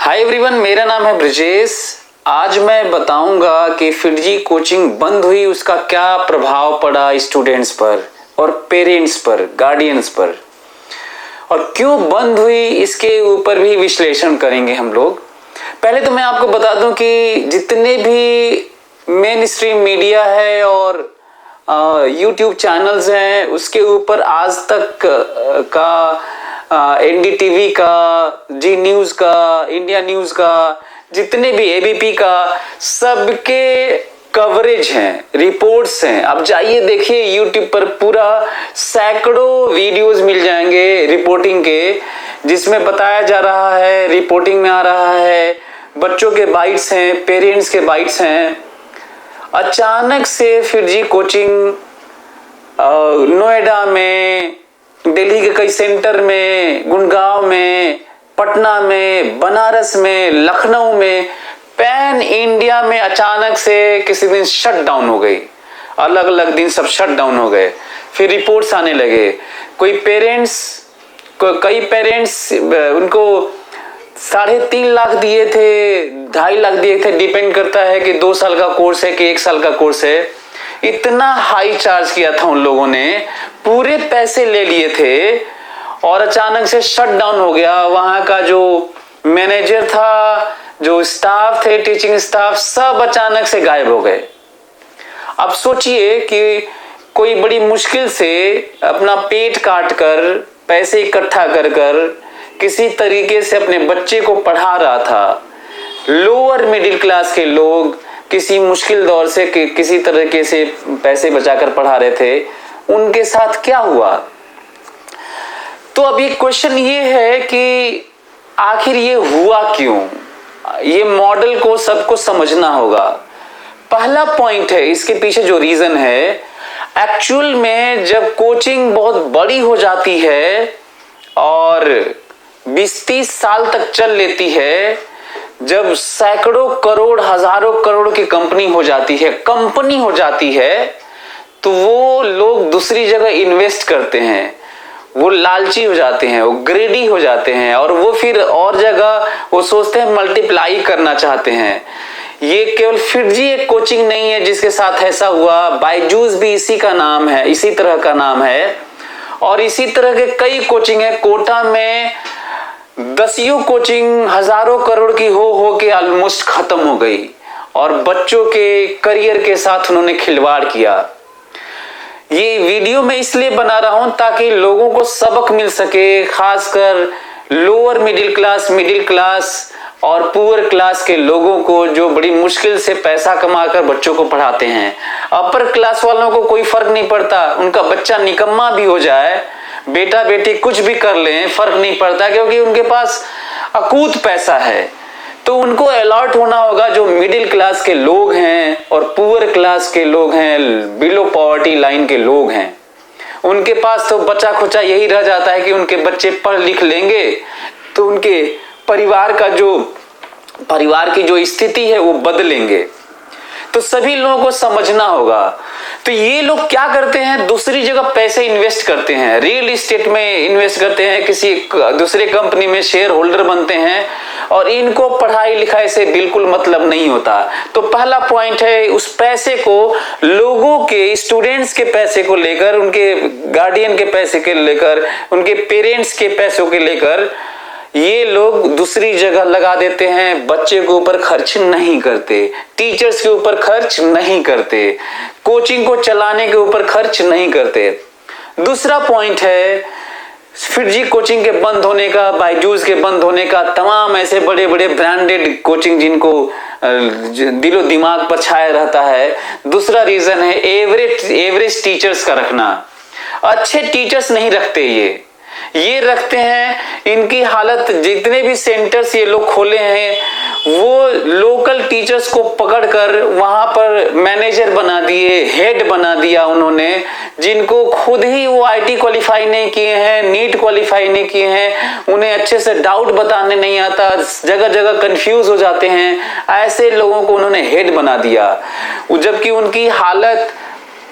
Hi everyone, मेरा नाम है ब्रजेश। आज मैं बताऊंगा कि फिरजी कोचिंग बंद हुई, उसका क्या प्रभाव पड़ा स्टूडेंट्स पर और पेरेंट्स पर, गार्डियंस पर, और क्यों बंद हुई इसके ऊपर भी विश्लेषण करेंगे हम लोग। पहले तो मैं आपको बता दूं कि जितने भी मेन स्ट्रीम मीडिया है और यूट्यूब चैनल्स हैं, उसके ऊपर आज तक का एनडीटीवी का, जी न्यूज का, इंडिया न्यूज का, जितने भी एबीपी का, सबके कवरेज हैं, रिपोर्ट्स हैं। अब जाइए देखिए यूट्यूब पर पूरा सैकड़ों वीडियोस मिल जाएंगे रिपोर्टिंग के, जिसमें बताया जा रहा है, रिपोर्टिंग में आ रहा है, बच्चों के बाइट्स हैं, पेरेंट्स के बाइट्स हैं। अचानक से फिरजी कोचिंग नोएडा में, दिल्ली के कई सेंटर में, गुड़गांव में, पटना में, बनारस में, लखनऊ में, पैन इंडिया में अचानक से किसी दिन शट डाउन हो गई। अलग अलग दिन सब शट डाउन हो गए। फिर रिपोर्ट्स आने लगे। कई पेरेंट्स उनको 3.5 लाख दिए थे, 2.5 लाख दिए थे, डिपेंड करता है कि 2 साल का कोर्स है कि 1 साल का कोर्स है। इतना हाई चार्ज किया था उन लोगों ने, पूरे पैसे ले लिए थे और अचानक से शट डाउन हो गया। वहां का जो मैनेजर था, जो स्टाफ थे, टीचिंग स्टाफ, सब अचानक से गायब हो गए। अब सोचिए कि कोई बड़ी मुश्किल से अपना पेट काट कर, पैसे इकट्ठा कर कर किसी तरीके से अपने बच्चे को पढ़ा रहा था। लोअर मिडिल क्लास के लोग किसी मुश्किल दौर से किसी तरीके से पैसे बचाकर पढ़ा रहे थे, उनके साथ क्या हुआ। तो अब ये क्वेश्चन ये है कि आखिर ये हुआ क्यों। ये मॉडल को सबको समझना होगा। पहला पॉइंट है इसके पीछे जो रीजन है, एक्चुअल में जब कोचिंग बहुत बड़ी हो जाती है और 20-30 साल तक चल लेती है, जब सैकड़ों करोड़, हजारों करोड़ की कंपनी हो जाती है, तो वो लोग दूसरी जगह इन्वेस्ट करते हैं। वो लालची हो जाते हैं, वो ग्रेडी हो जाते हैं, और वो फिर और जगह वो सोचते हैं मल्टीप्लाई करना चाहते हैं। ये केवल फिरजी एक कोचिंग नहीं है जिसके साथ ऐसा हुआ, बायजूस भी इसी तरह का नाम है, और इसी तरह के कई कोचिंग है। कोटा में 10 कोचिंग हजारों करोड़ की हो के ऑलमोस्ट खत्म हो गई, और बच्चों के करियर के साथ उन्होंने खिलवाड़ किया। ये वीडियो मैं इसलिए बना रहा हूं ताकि लोगों को सबक मिल सके, खासकर लोअर मिडिल क्लास और पुअर क्लास के लोगों को, जो बड़ी मुश्किल से पैसा कमाकर बच्चों को पढ़ाते हैं। अपर क्लास वालों को कोई फर्क नहीं पड़ता, उनका बच्चा निकम्मा भी हो जाए, बेटा बेटी कुछ भी कर लें, फर्क नहीं पड़ता, क्योंकि उनके पास अकूत पैसा है। तो उनको अलर्ट होना होगा, जो मिडिल क्लास के लोग हैं और पुअर क्लास के लोग हैं, बिलो पॉवर्टी लाइन के लोग हैं, उनके पास तो बचा खुचा यही रह जाता है कि उनके बच्चे पढ़ लिख लेंगे तो उनके परिवार की जो स्थिति है वो बदलेंगे। तो सभी लोगों को समझना होगा। तो ये लोग क्या करते हैं, दूसरी जगह पैसे इन्वेस्ट करते हैं, रियल एस्टेट में इन्वेस्ट करते हैं, किसी दूसरे कंपनी में शेयर होल्डर बनते हैं, और इनको पढ़ाई लिखाई से बिल्कुल मतलब नहीं होता। तो पहला पॉइंट है, उस पैसे को, लोगों के, स्टूडेंट्स के पैसे को लेकर, उनके गार्डियन के पैसे के लेकर, उनके पेरेंट्स के पैसों के लेकर ये लोग दूसरी जगह लगा देते हैं। बच्चे के ऊपर खर्च नहीं करते, टीचर्स के ऊपर खर्च नहीं करते, कोचिंग को चलाने के ऊपर खर्च नहीं करते। दूसरा पॉइंट है फिरजी कोचिंग के बंद होने का, बायजूस के बंद होने का, तमाम ऐसे बड़े बड़े ब्रांडेड कोचिंग जिनको दिलो दिमाग पर छाया रहता है। दूसरा रीजन है एवरेज टीचर्स का रखना। अच्छे टीचर्स नहीं रखते, ये रखते हैं, इनकी हालत, जितने भी सेंटर्स ये लोग खोले हैं, वो लोकल टीचर्स को पकड़कर वहां पर मैनेजर बना दिए, हेड बना दिया उन्होंने, जिनको खुद ही वो आईटी क्वालिफाई नहीं किए हैं, नीट क्वालिफाई नहीं किए हैं, उन्हें अच्छे से डाउट बताने नहीं आता, जगह जगह कंफ्यूज हो जाते हैं। ऐसे लोगों को उन्होंने हेड बना दिया, जबकि उनकी हालत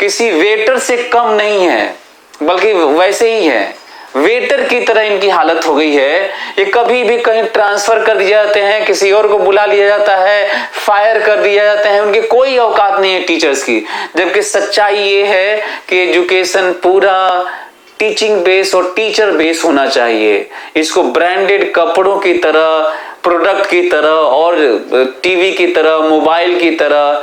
किसी वेटर से कम नहीं है, बल्कि वैसे ही है। वेटर की तरह इनकी हालत हो गई है। ये कभी भी कहीं ट्रांसफर कर दिए जाते हैं, किसी और को बुला लिया जाता है, फायर कर दिया जाता है, उनकी कोई औकात नहीं है टीचर्स की। जबकि सच्चाई ये है कि एजुकेशन पूरा टीचिंग बेस और टीचर बेस होना चाहिए। इसको ब्रांडेड कपड़ों की तरह, प्रोडक्ट की तरह और टीवी की तरह, मोबाइल की तरह,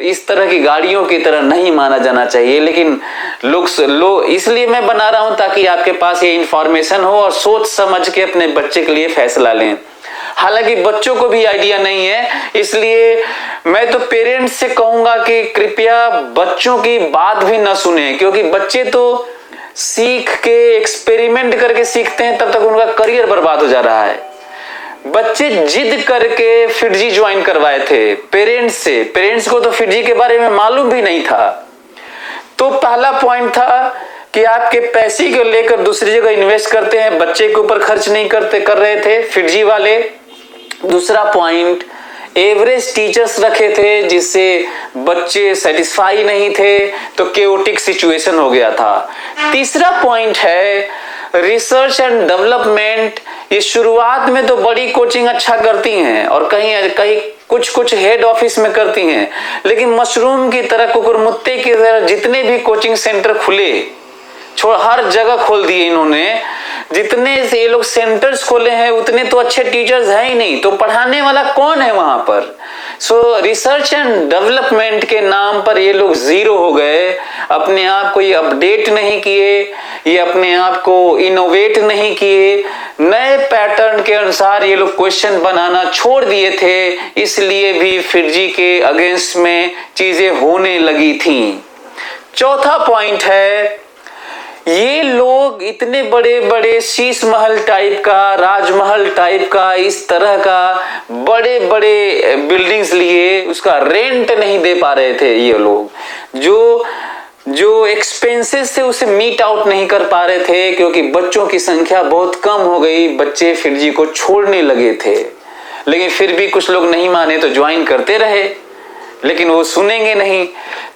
इस तरह की गाड़ियों की तरह नहीं माना जाना चाहिए। लेकिन लोग इसलिए मैं बना रहा हूं ताकि आपके पास ये इंफॉर्मेशन हो और सोच समझ के अपने बच्चे के लिए फैसला लें। हालांकि बच्चों को भी आइडिया नहीं है, इसलिए मैं तो पेरेंट्स से कहूंगा कि कृपया बच्चों की बात भी न सुने, क्योंकि बच्चे तो सीख के, एक्सपेरिमेंट करके सीखते हैं, तब तक उनका करियर बर्बाद हो जा रहा है। बच्चे जिद करके फिटजी ज्वाइन करवाए थे पेरेंट्स से, पेरेंट्स को तो फिटजी के बारे में मालूम भी नहीं था। तो पहला पॉइंट था कि आपके पैसे को लेकर दूसरी जगह इन्वेस्ट करते हैं, बच्चे के ऊपर खर्च नहीं कर रहे थे फिटजी वाले। दूसरा पॉइंट, एवरेज टीचर्स रखे थे जिससे बच्चे सेटिस्फाई नहीं थे, तो केओटिक सिचुएशन हो गया था। तीसरा पॉइंट है रिसर्च एंड डेवलपमेंट। ये शुरुआत में तो बड़ी कोचिंग अच्छा करती हैं और कहीं कहीं कुछ हेड ऑफिस में करती हैं, लेकिन मशरूम की तरह, कुकुरमुत्ते की तरह जितने भी कोचिंग सेंटर खुले, हर जगह खोल दिए इन्होंने। जितने से ये लोग सेंटर्स खोले हैं उतने तो अच्छे टीचर्स हैं ही नहीं, तो पढ़ाने वाला कौन है वहां पर? सो रिसर्च एंड डेवलपमेंट के नाम पर ये लोग जीरो हो गए। अपने आप को ये अपडेट नहीं किए, ये अपने आप को इनोवेट नहीं किए, नए पैटर्न के अनुसार ये लोग क्वेश्चन बनाना छोड़ दिए थे। इसलिए भी फिटजी के अगेंस्ट में चीजें होने लगी थी। चौथा पॉइंट है, ये लोग इतने बड़े बड़े शीश महल टाइप का, राजमहल टाइप का, इस तरह का बड़े बड़े बिल्डिंग्स लिए उसका रेंट नहीं दे पा रहे थे। ये लोग जो एक्सपेंसेस थे उसे मीट आउट नहीं कर पा रहे थे, क्योंकि बच्चों की संख्या बहुत कम हो गई, बच्चे फिटजी को छोड़ने लगे थे। लेकिन फिर भी कुछ लोग नहीं माने तो ज्वाइन करते रहे, लेकिन वो सुनेंगे नहीं।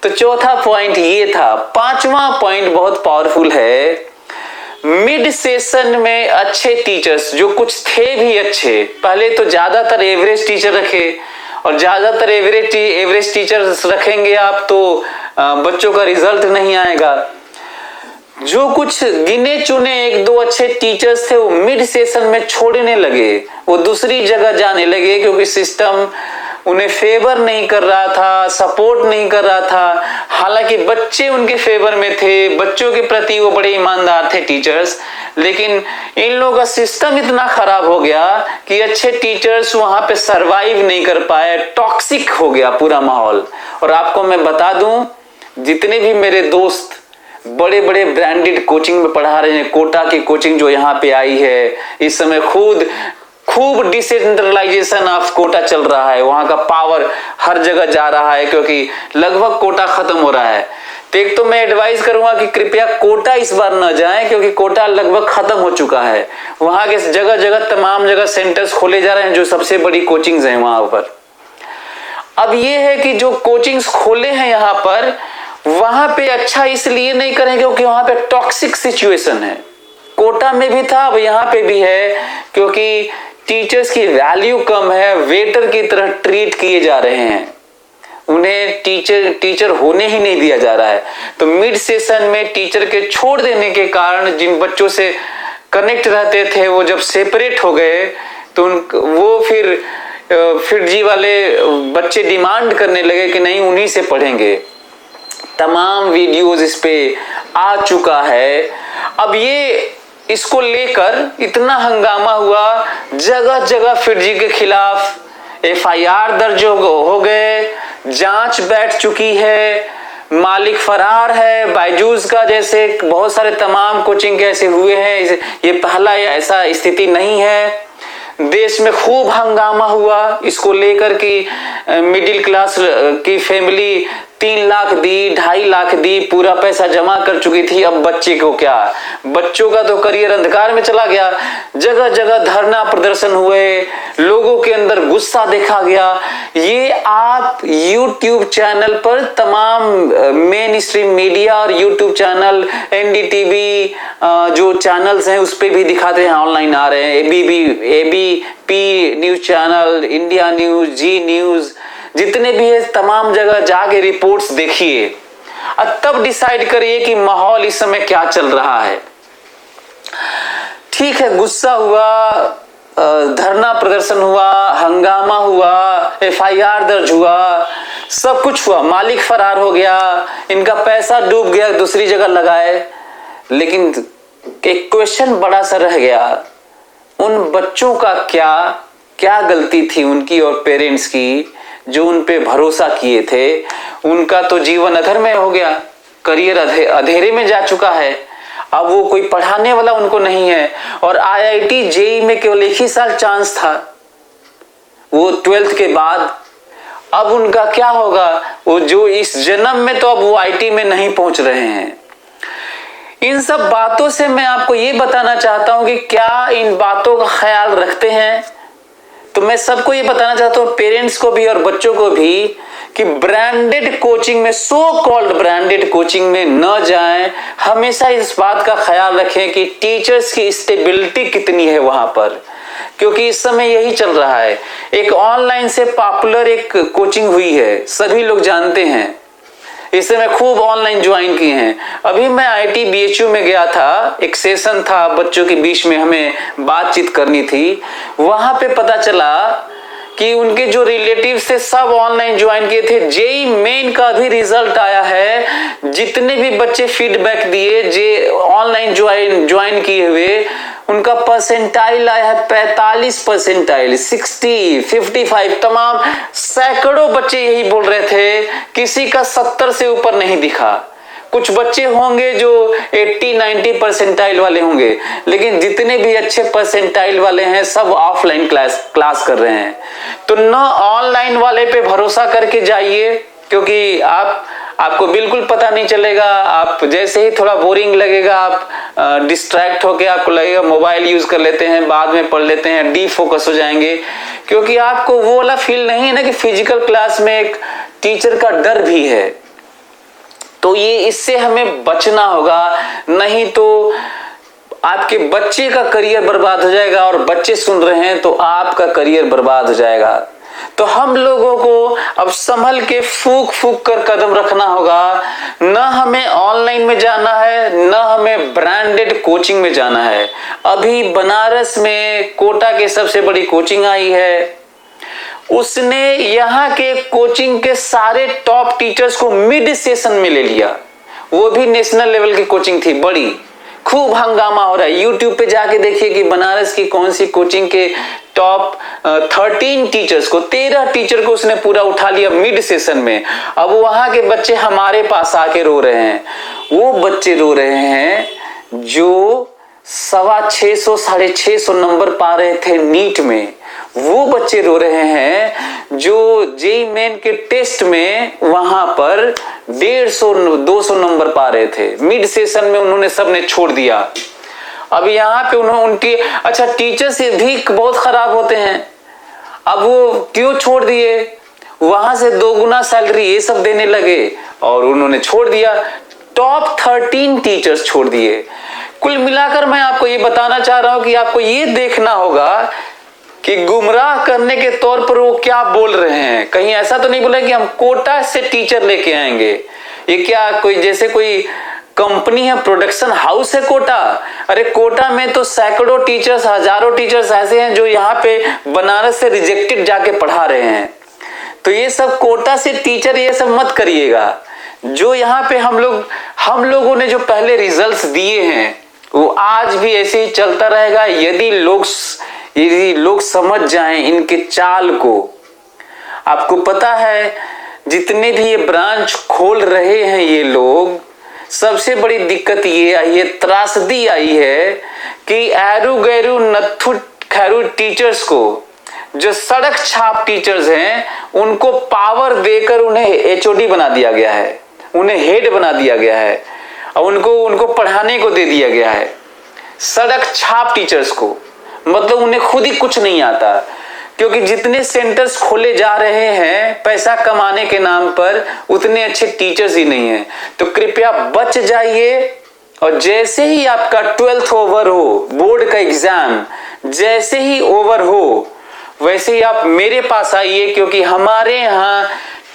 तो चौथा पॉइंट ये था। पांचवा पॉइंट बहुत पावरफुल है। मिड सेशन में अच्छे टीचर्स, जो कुछ थे भी अच्छे, पहले तो ज्यादातर एवरेज टीचर रखे, और ज्यादातर एवरेज टीचर्स रखेंगे आप तो बच्चों का रिजल्ट नहीं आएगा। जो कुछ गिने चुने एक दो अच्छे टीचर्स थे वो मिड सेशन में छोड़ने लगे, वो दूसरी जगह जाने लगे, क्योंकि सिस्टम उन्हें फेवर नहीं कर रहा था, सपोर्ट नहीं कर रहा था। हालांकि बच्चे उनके फेवर में थे, बच्चों के प्रति वो बड़े ईमानदार थे टीचर्स, लेकिन इन लोगों का सिस्टम इतना खराब हो गया कि अच्छे टीचर्स वहां पे सरवाइव नहीं कर पाए, टॉक्सिक हो गया पूरा माहौल। और आपको मैं बता दूं, जितने भी मेरे दोस्त बड़े बड़े ब्रांडेड कोचिंग में पढ़ा रहे हैं, कोटा की कोचिंग जो यहाँ पे आई है इस समय, खूब डिसेंट्रलाइजेशन ऑफ कोटा चल रहा है, वहां का पावर हर जगह जा रहा है, क्योंकि लगभग कोटा खत्म हो रहा है। तो एक तो मैं एडवाइस करूंगा कि कृपया कोटा इस बार न जाएं, क्योंकि कोटा लगभग खत्म हो चुका है। वहां के जगह जगह तमाम जगह सेंटर्स खोले जा रहे हैं जो सबसे बड़ी कोचिंग्स हैं वहां पर। अब ये है कि जो कोचिंग्स खोले हैं यहाँ पर, वहां पे अच्छा इसलिए नहीं करें क्योंकि वहां पे टॉक्सिक सिचुएशन है। कोटा में भी था, अब यहाँ पे भी है, क्योंकि टीचर्स की वैल्यू कम है, वेटर की तरह ट्रीट किए जा रहे हैं, उन्हें टीचर होने ही नहीं दिया जा रहा है। तो मिड सेशन में टीचर के छोड़ देने के कारण जिन बच्चों से कनेक्ट रहते थे वो जब सेपरेट हो गए, तो वो फिर जी वाले बच्चे डिमांड करने लगे कि नहीं उन्हीं से पढ़ेंगे। तमाम वीडियोस इस पे आ चुका है। अब ये इसको लेकर इतना हंगामा हुआ, जगह जगह फिटजी के खिलाफ FIR दर्ज हो गए, जांच बैठ चुकी है, मालिक फरार है। बायजूस का जैसे बहुत सारे तमाम कोचिंग के ऐसे हुए हैं, ये पहला ऐसा स्थिति नहीं है। देश में खूब हंगामा हुआ इसको लेकर कि मिडिल क्लास की फैमिली 3 लाख दी, 2.5 लाख दी, पूरा पैसा जमा कर चुकी थी। अब बच्चे को क्या, बच्चों का तो करियर अंधकार में चला गया। जगह जगह धरना प्रदर्शन हुए, लोगों के अंदर गुस्सा देखा गया। ये आप YouTube चैनल पर तमाम मेन स्ट्रीम मीडिया और YouTube चैनल, NDTV जो चैनल्स हैं उस पे भी दिखाते हैं, ऑनलाइन आ रहे हैं। ABP news channel, India news, Zee news, जितने भी है तमाम जगह जाके रिपोर्ट्स देखिए और तब डिसाइड करिए कि माहौल इस समय क्या चल रहा है। ठीक है, गुस्सा हुआ, धरना प्रदर्शन हुआ, हंगामा हुआ, FIR दर्ज हुआ, सब कुछ हुआ, मालिक फरार हो गया, इनका पैसा डूब गया, दूसरी जगह लगाए। लेकिन एक क्वेश्चन बड़ा सा रह गया, उन बच्चों का क्या गलती थी उनकी और पेरेंट्स की जो उन पे भरोसा किए थे। उनका तो जीवन अधर्मय हो गया, करियर अंधेरे में जा चुका है। अब वो कोई पढ़ाने वाला उनको नहीं है। और IIT JEE में केवल 1 ही साल चांस था, वो 12th के बाद। अब उनका क्या होगा, वो जो इस जन्म में तो अब वो IT में नहीं पहुंच रहे हैं। इन सब बातों से मैं आपको ये बताना चाहता हूं कि क्या इन बातों का ख्याल रखते हैं। तो मैं सबको ये बताना चाहता हूं, पेरेंट्स को भी और बच्चों को भी, कि ब्रांडेड कोचिंग में, सो कॉल्ड ब्रांडेड कोचिंग में न जाएं। हमेशा इस बात का ख्याल रखें कि टीचर्स की स्टेबिलिटी कितनी है वहां पर, क्योंकि इस समय यही चल रहा है। एक ऑनलाइन से पॉपुलर एक कोचिंग हुई है, सभी लोग जानते हैं, इस समय खूब ऑनलाइन ज्वाइन किए हैं। अभी मैं IIT BHU में गया था, एक सेशन था, बच्चों के बीच में हमें बातचीत करनी थी। वहां पे पता चला कि उनके जो रिलेटिव्स थे सब ऑनलाइन ज्वाइन किए थे। JEE मेन का भी रिजल्ट आया है, जितने भी बच्चे फीडबैक दिए जे ऑनलाइन ज्वाइन किए हुए, उनका परसेंटाइल आया है 45 परसेंटाइल, 60, 55, तमाम सैकड़ों बच्चे यही बोल रहे थे। किसी का 70 से ऊपर नहीं दिखा। कुछ बच्चे होंगे जो 80-90 परसेंटाइल वाले होंगे, लेकिन जितने भी अच्छे परसेंटाइल वाले हैं सब ऑफलाइन क्लास कर रहे हैं। तो न ऑनलाइन वाले पे भरोसा करके जाइए, क्योंकि आपको बिल्कुल पता नहीं चलेगा। आप जैसे ही थोड़ा बोरिंग लगेगा, आप डिस्ट्रैक्ट होके आपको लगेगा मोबाइल यूज कर लेते हैं, बाद में पढ़ लेते हैं, डीफोकस हो जाएंगे, क्योंकि आपको वो वाला फील नहीं है ना कि फिजिकल क्लास में एक टीचर का डर भी है। तो ये इससे हमें बचना होगा, नहीं तो आपके बच्चे का करियर बर्बाद हो जाएगा। और बच्चे सुन रहे हैं तो आपका करियर बर्बाद हो जाएगा। तो हम लोगों को अब संभल के फूक कर कदम रखना होगा। न हमें ऑनलाइन में जाना है, न हमें ब्रांडेड कोचिंग में जाना है। अभी बनारस में कोटा के सबसे बड़ी कोचिंग आई है, उसने यहाँ के कोचिंग के सारे टॉप टीचर्स को मिड सेशन में ले लिया। वो भी नेशनल लेवल की कोचिंग थी, बड़ी, खूब हंगामा हो रहा है। YouTube पे जाके देखिए कि बनारस की कौन सी कोचिंग के टॉप 13 टीचर्स को, 13 टीचर को उसने पूरा उठा लिया मिड सेशन में। अब वहां के बच्चे हमारे पास आके रो रहे हैं। वो बच्चे रो रहे हैं जो 650, 650 नंबर पा रहे थे नीट में। वो बच्चे रो रहे हैं जो JEE मेन के टेस्ट में वहां पर 150-200 नंबर पा रहे थे। मिड सेशन में उन्होंने सबने छोड़ दिया। अब यहाँ पे उनकी अच्छा टीचर्स भी बहुत खराब होते हैं। अब वो क्यों छोड़ दिए, वहां से 2 गुना सैलरी ये सब देने लगे और उन्होंने छोड़ दिया। टॉप 13 टीचर्स छोड़ दिए। कुल मिलाकर मैं आपको ये बताना चाह रहा हूं कि आपको ये देखना होगा कि गुमराह करने के तौर पर वो क्या बोल रहे हैं। कहीं ऐसा तो नहीं बोला कि हम कोटा से टीचर लेके आएंगे। ये क्या कोई जैसे कोई कंपनी है, प्रोडक्शन हाउस है कोटा? अरे कोटा में तो सैकड़ों टीचर्स, हजारों टीचर्स ऐसे हैं जो यहाँ पे बनारस से रिजेक्टेड जाके पढ़ा रहे हैं। तो ये सब कोटा से टीचर ये सब मत करिएगा। जो यहाँ पे हम लोगों ने जो पहले रिजल्ट्स दिए हैं वो आज भी ऐसे ही चलता रहेगा यदि लोग समझ जाएं इनके चाल को। आपको पता है जितने भी ये ब्रांच खोल रहे हैं ये लोग, सबसे बड़ी दिक्कत ये आई है, त्रासदी आई है कि एरू गैरू नत्थु खैरू टीचर्स को जो सड़क छाप टीचर्स हैं उनको पावर देकर उन्हें एचओडी बना दिया गया है, उन्हें हेड बना दिया गया है और उनको पढ़ाने को दे दिया गया है। सड़क छाप टीचर्स को, मतलब उन्हें खुद ही कुछ नहीं आता, क्योंकि जितने सेंटर्स खोले जा रहे हैं पैसा कमाने के नाम पर, उतने अच्छे टीचर्स ही नहीं हैं। तो कृपया बच जाइए, और जैसे ही आपका 12th ओवर हो, बोर्ड का एग्जाम जैसे ही ओवर हो, वैसे ही आप मेरे पास आइए, क्योंकि हमारे यहाँ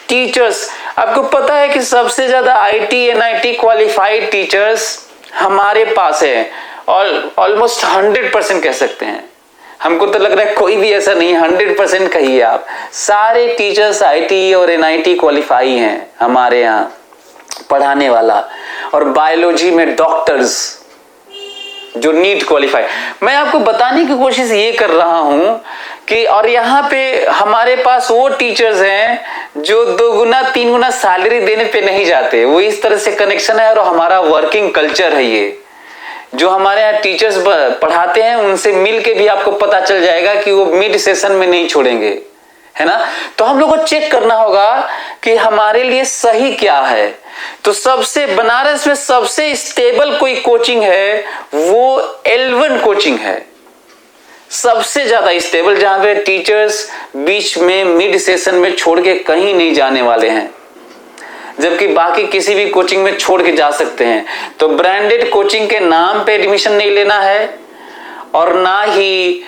टीचर्स, आपको पता है कि सबसे ज्यादा आईटी एनआईटी क्वालिफाइड टीचर्स हमारे पास है, और ऑलमोस्ट 100% कह सकते हैं। हमको तो लग रहा है कोई भी ऐसा नहीं, 100% कहिए आप, सारे टीचर्स आईटी और एनआईटी क्वालिफाई हैं हमारे यहाँ पढ़ाने वाला। और बायोलॉजी में डॉक्टर्स जो नीट क्वालिफाई, मैं आपको बताने की कोशिश ये कर रहा हूं कि, और यहाँ पे हमारे पास वो टीचर्स हैं जो 2 गुना 3 गुना सैलरी देने पे नहीं जाते। वो इस तरह से कनेक्शन है, और हमारा वर्किंग कल्चर है ये। जो हमारे यहाँ टीचर्स पढ़ाते हैं उनसे मिल के भी आपको पता चल जाएगा कि वो मिड सेशन में नहीं छोड़ेंगे, है ना। तो हम लोग को चेक करना होगा कि हमारे लिए सही क्या है। तो सबसे बनारस में सबसे स्टेबल कोई कोचिंग है वो L1 कोचिंग है, सबसे ज्यादा स्टेबल, जहां पे टीचर्स बीच में मिड सेशन में छोड़ के कहीं नहीं जाने वाले हैं, जबकि बाकी किसी भी कोचिंग में छोड़ के जा सकते हैं। तो ब्रांडेड कोचिंग के नाम पे एडमिशन नहीं लेना है, और ना ही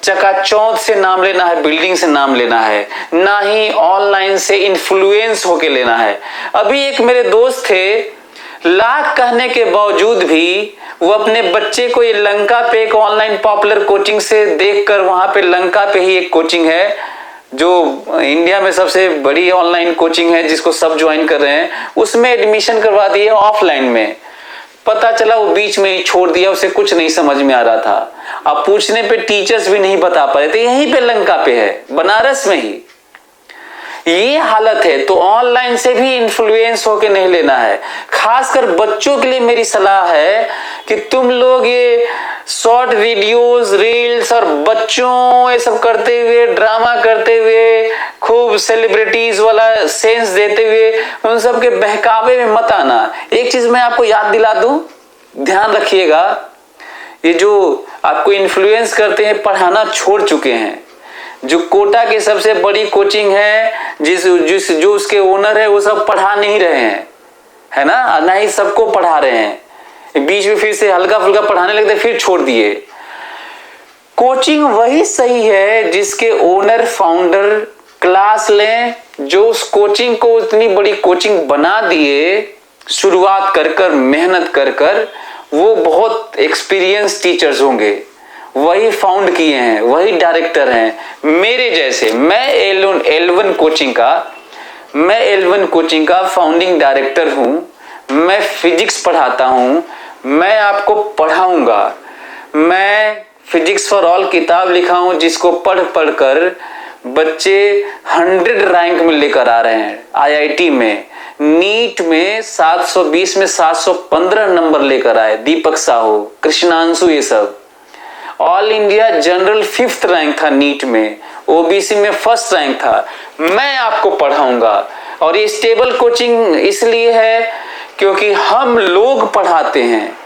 चकाचौंध से नाम लेना है, बिल्डिंग से नाम लेना है, ना ही ऑनलाइन से इन्फ्लुएंस होके लेना है। अभी एक मेरे दोस्त थे, लाख कहने के बावजूद भी वो अपने बच्चे को ये लंका पे एक ऑनलाइन पॉपुलर कोचिंग से देखकर, वहां पे लंका पे ही एक कोचिंग है जो इंडिया में सबसे बड़ी ऑनलाइन कोचिंग है जिसको सब ज्वाइन कर रहे हैं, उसमें एडमिशन करवा दिए ऑफलाइन में। पता चला वो बीच में ही छोड़ दिया, उसे कुछ नहीं समझ में आ रहा था। अब पूछने पे टीचर्स भी नहीं बता पा रहे थे, यहीं पे लंका पे है, बनारस में ही ये हालत है। तो ऑनलाइन से भी इन्फ्लुएंस होके नहीं लेना है। खासकर बच्चों के लिए मेरी सलाह है कि तुम लोग ये शॉर्ट वीडियोस, रील्स और बच्चों ये सब करते हुए, ड्रामा करते हुए, खूब सेलिब्रिटीज वाला सेंस देते हुए उन सब के बहकावे में मत आना। एक चीज मैं आपको याद दिला दूं, ध्यान रखिएगा, ये जो आपको इन्फ्लुएंस करते हैं पढ़ाना छोड़ चुके हैं। जो कोटा की सबसे बड़ी कोचिंग है, जो उसके ओनर है वो सब पढ़ा नहीं रहे हैं, है ना, ना ही सबको पढ़ा रहे हैं। बीच में फिर से हल्का फुल्का पढ़ाने लगते, फिर छोड़ दिए। कोचिंग वही सही है जिसके ओनर फाउंडर क्लास लें, जो उस कोचिंग को इतनी बड़ी कोचिंग बना दिए, शुरुआत कर मेहनत कर वो बहुत एक्सपीरियंस टीचर्स होंगे, वही फाउंड किए हैं, वही डायरेक्टर हैं मेरे जैसे। मैं L1 कोचिंग का फाउंडिंग डायरेक्टर हूं। मैं फिजिक्स पढ़ाता हूं, मैं आपको पढ़ाऊंगा। मैं फिजिक्स फॉर ऑल किताब लिखा हूं, जिसको पढ़ कर बच्चे 100 रैंक में लेकर आ रहे हैं। IIT में, नीट में 720 में 715 नंबर लेकर आए, दीपक साहू, कृष्णांशु, ये सब। All India general 5th rank था नीट में, ओबीसी में 1st रैंक था। मैं आपको पढ़ाऊंगा। और ये स्टेबल कोचिंग इसलिए है क्योंकि हम लोग पढ़ाते हैं।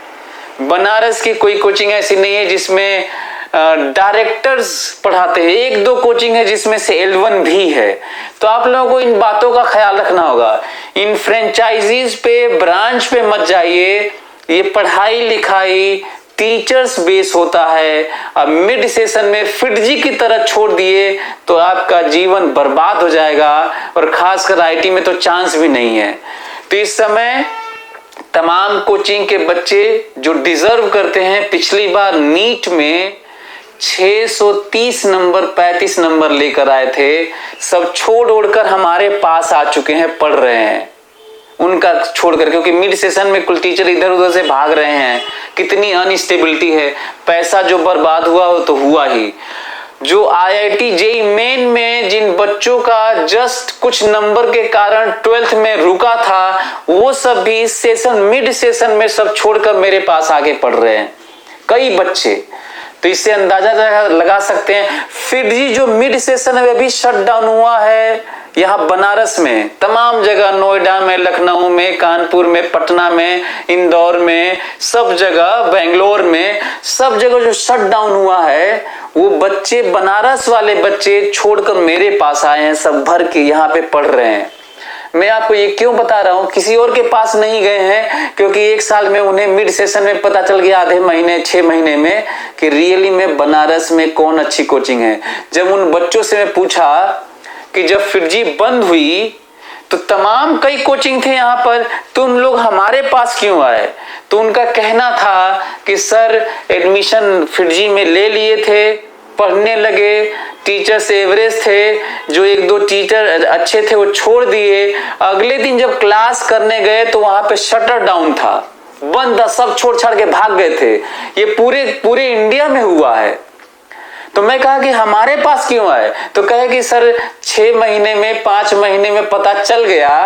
बनारस की कोई कोचिंग ऐसी नहीं है जिसमें डायरेक्टर्स पढ़ाते हैं, 1-2 कोचिंग है जिसमें से L1 भी है। तो आप लोगों को इन बातों का ख्याल रखना होगा। इन फ्रेंचाइजीज पे, ब्रांच पे मत जाइए। ये पढ़ाई लिखाई टीचर्स बेस होता है। अब मिड सेशन में फिटजी की तरह छोड़ दिए तो आपका जीवन बर्बाद हो जाएगा, और खासकर आईटी में तो चांस भी नहीं है। तो इस समय तमाम कोचिंग के बच्चे जो डिजर्व करते हैं, पिछली बार नीट में 630 नंबर 35 नंबर लेकर आए थे, सब छोड़ ओढ़कर हमारे पास आ चुके हैं, पढ़ रहे हैं उनका छोड़कर, क्योंकि मिड सेशन में कुल टीचर इधर उधर से भाग रहे हैं। कितनी अनस्टेबिलिटी है, पैसा जो बर्बाद हुआ हो तो हुआ ही। जो IIT JEE मेन में जिन बच्चों का जस्ट कुछ नंबर के कारण 12th में रुका था, वो सब भी इस सेशन, मिड सेशन में सब छोड़कर मेरे पास आगे पढ़ रहे हैं, कई बच्चे। तो इससे अंदाजा लगा सकते हैं फिरजी जो मिड सेशन है अभी शट डाउन हुआ है यहाँ बनारस में, तमाम जगह, नोएडा में, लखनऊ में, कानपुर में, पटना में, इंदौर में, सब जगह, बेंगलोर में, सब जगह जो शट डाउन हुआ है वो बच्चे, बनारस वाले बच्चे छोड़कर मेरे पास आए हैं, सब भर के यहाँ पे पढ़ रहे हैं। मैं आपको ये क्यों बता रहा हूं, किसी और के पास नहीं गए हैं, क्योंकि एक साल में उन्हें मिड सेशन में पता चल गया, आधे महीने 6 महीने में, कि रियली में बनारस में कौन अच्छी कोचिंग है। जब उन बच्चों से मैं पूछा कि जब फिरजी बंद हुई तो तमाम कई कोचिंग थे यहाँ पर, तुम लोग हमारे पास क्यों आए, तो उनका कहना था कि सर एडमिशन फिरजी में ले लिए थे, पढ़ने लगे, टीचर्स एवरेज थे, जो 1-2 टीचर अच्छे थे वो छोड़ दिए, अगले दिन जब क्लास करने गए तो वहां पे शटर डाउन था, बंद था, सब छोड़ छाड़ के भाग गए थे। ये पूरे इंडिया में हुआ है। तो मैं कहा कि हमारे पास क्यों आए, तो कहे कि सर 6 महीने में, 5 महीने में पता चल गया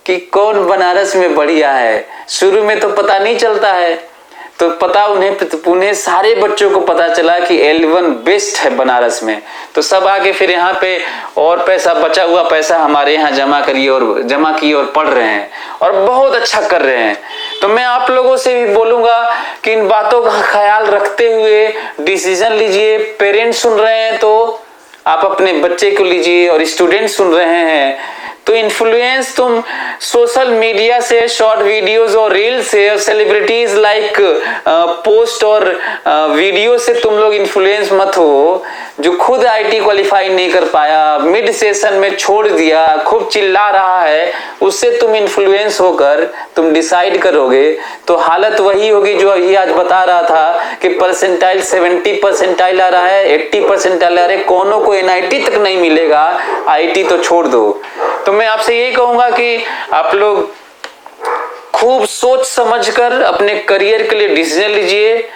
कि कौन बनारस में बढ़िया है, शुरू में तो पता नहीं चलता है। तो पता उन्हें सारे बच्चों को पता चला कि L1 बेस्ट है बनारस में, तो सब आके फिर यहाँ पे और पैसा, बचा हुआ पैसा हमारे यहाँ जमा किए और पढ़ रहे हैं और बहुत अच्छा कर रहे हैं। तो मैं आप लोगों से भी बोलूंगा कि इन बातों का ख्याल रखते हुए डिसीजन लीजिए। पेरेंट्स सुन रहे हैं तो आप अपने बच्चे को लीजिए, और स्टूडेंट सुन रहे हैं तो इन्फ्लुएंस तुम सोशल मीडिया से, शॉर्ट वीडियोस और रील से, और सेलिब्रिटीज लाइक पोस्ट और वीडियो से तुम लोग इन्फ्लुएंस मत हो। जो खुद आईटी क्वालिफाई नहीं कर पाया, मिड सेशन में छोड़ दिया, खूब चिल्ला रहा है, उससे तुम इन्फ्लुएंस होकर तुम डिसाइड करोगे तो हालत वही होगी जो अभी आज बता रहा था कि परसेंटाइल 70 परसेंटाइल आ रहा है, 80 परसेंटाइल आ रहा है, कोनो को NIT तक नहीं मिलेगा, IT तो छोड़ दो। तो मैं आपसे यही कहूंगा कि आप लोग खूब सोच समझकर अपने करियर के लिए डिसीजन लीजिए।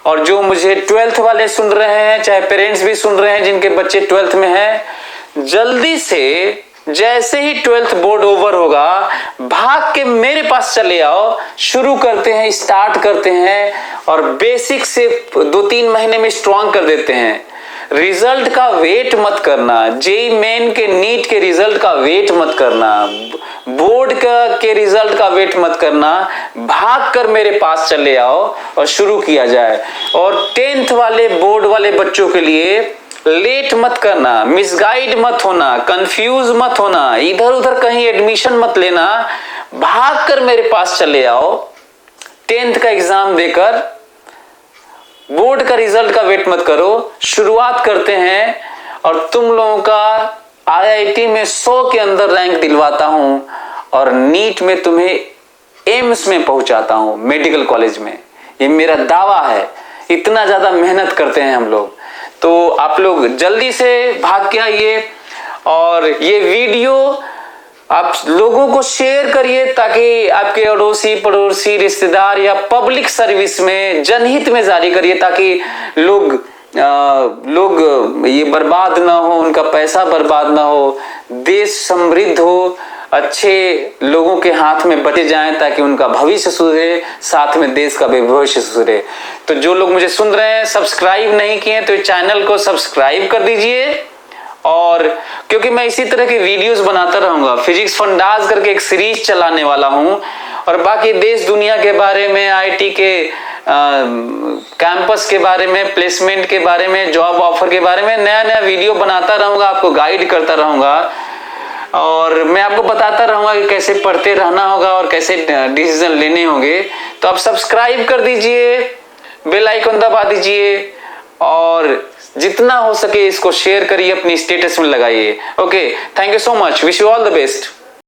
और जो मुझे 12th वाले सुन रहे हैं, चाहे पेरेंट्स भी सुन रहे हैं जिनके बच्चे 12th में हैं, जल्दी से जैसे ही 12th बोर्ड ओवर होगा भाग के मेरे पास चले आओ, शुरू करते हैं, स्टार्ट करते हैं और बेसिक से 2-3 महीने में स्ट्रांग कर देते हैं। रिजल्ट का वेट मत करना, जेई मेन के, नीट के रिजल्ट का वेट मत करना, बोर्ड के रिजल्ट का वेट मत करना, भाग कर मेरे पास चले आओ और शुरू किया जाए। और 10th वाले बोर्ड वाले बच्चों के लिए लेट मत करना, मिसगाइड मत होना, कंफ्यूज मत होना, इधर उधर कहीं एडमिशन मत लेना, भाग कर मेरे पास चले आओ। 10th का एग्जाम देकर बोर्ड का रिजल्ट का वेट मत करो, शुरुआत करते हैं और तुम लोगों का IIT में 100 के अंदर रैंक दिलवाता हूं और नीट में तुम्हें एम्स में पहुंचाता हूं, मेडिकल कॉलेज में। ये मेरा दावा है, इतना ज्यादा मेहनत करते हैं हम लोग। तो आप लोग जल्दी से भाग के आइए और ये वीडियो आप लोगों को शेयर करिए ताकि आपके अड़ोसी पड़ोसी रिश्तेदार या पब्लिक सर्विस में, जनहित में जारी करिए ताकि लोग ये बर्बाद ना हो, उनका पैसा बर्बाद ना हो, देश समृद्ध हो, अच्छे लोगों के हाथ में बचे जाएं ताकि उनका भविष्य सुधरे, साथ में देश का भी भविष्य सुधरे। तो जो लोग मुझे सुन रहे हैं, सब्सक्राइब नहीं किए तो चैनल को सब्सक्राइब कर दीजिए। और क्योंकि मैं इसी तरह की वीडियोस बनाता रहूंगा, फिजिक्स फंडास करके एक सीरीज चलाने वाला हूं, और बाकी देश दुनिया के बारे में, IIT के कैंपस के बारे में, प्लेसमेंट के बारे में, जॉब ऑफर के बारे में नया नया वीडियो बनाता रहूंगा, आपको गाइड करता रहूंगा और मैं आपको बताता रहूंगा कि कैसे पढ़ते रहना होगा और कैसे डिसीजन लेने होंगे। तो आप सब्सक्राइब कर दीजिए, बेल आइकन दबा दीजिए और जितना हो सके इसको शेयर करिए, अपनी स्टेटस में लगाइए। Okay, thank you so much, wish you all the best.